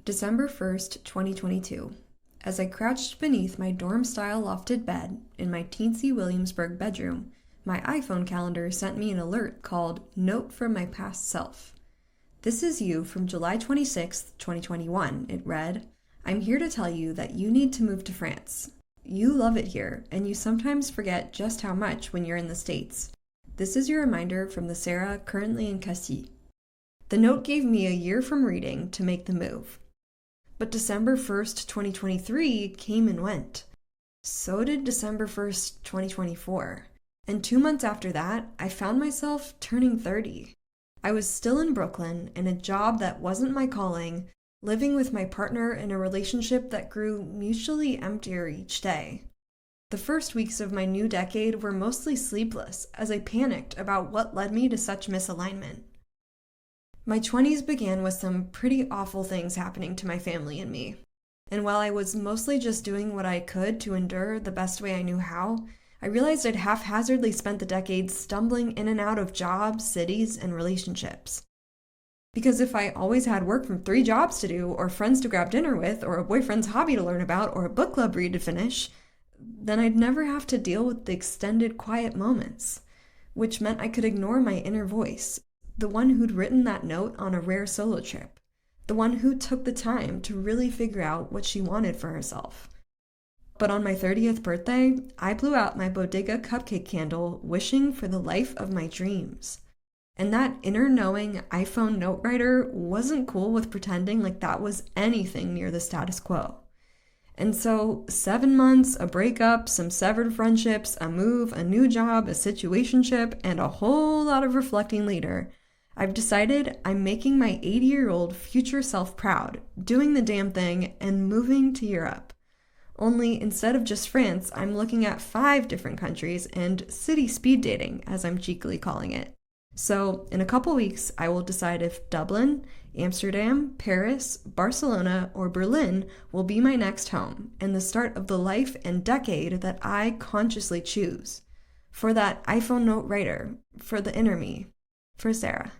December 1st, 2022. As I crouched beneath my dorm-style lofted bed in my teensy Williamsburg bedroom, my iPhone calendar sent me an alert called Note from My Past Self. This is you from July 26th, 2021, it read. I'm here to tell you that you need to move to France. You love it here, and you sometimes forget just how much when you're in the States. This is your reminder from the Sarah currently in Cassis. The note gave me a year from reading to make the move. But December 1st, 2023 came and went. So did December 1st, 2024. And 2 months after that, I found myself turning 30. I was still in Brooklyn in a job that wasn't my calling, living with my partner in a relationship that grew mutually emptier each day. The first weeks of my new decade were mostly sleepless as I panicked about what led me to such misalignment. My 20s began with some pretty awful things happening to my family and me. And while I was mostly just doing what I could to endure the best way I knew how, I realized I'd haphazardly spent the decades stumbling in and out of jobs, cities, and relationships. Because if I always had work from 3 jobs to do, or friends to grab dinner with, or a boyfriend's hobby to learn about, or a book club read to finish, then I'd never have to deal with the extended quiet moments, which meant I could ignore my inner voice, the one who'd written that note on a rare solo trip, the one who took the time to really figure out what she wanted for herself. But on my 30th birthday, I blew out my Bodega cupcake candle wishing for the life of my dreams. And that inner knowing iPhone note writer wasn't cool with pretending like that was anything near the status quo. And so 7 months, a breakup, some severed friendships, a move, a new job, a situationship, and a whole lot of reflecting later, I've decided I'm making my 80-year-old future self proud, doing the damn thing, and moving to Europe. Only instead of just France, I'm looking at 5 different countries and city speed dating, as I'm cheekily calling it. So in a couple weeks, I will decide if Dublin, Amsterdam, Paris, Barcelona, or Berlin will be my next home and the start of the life and decade that I consciously choose. For that iPhone note writer, for the inner me, for Sarah.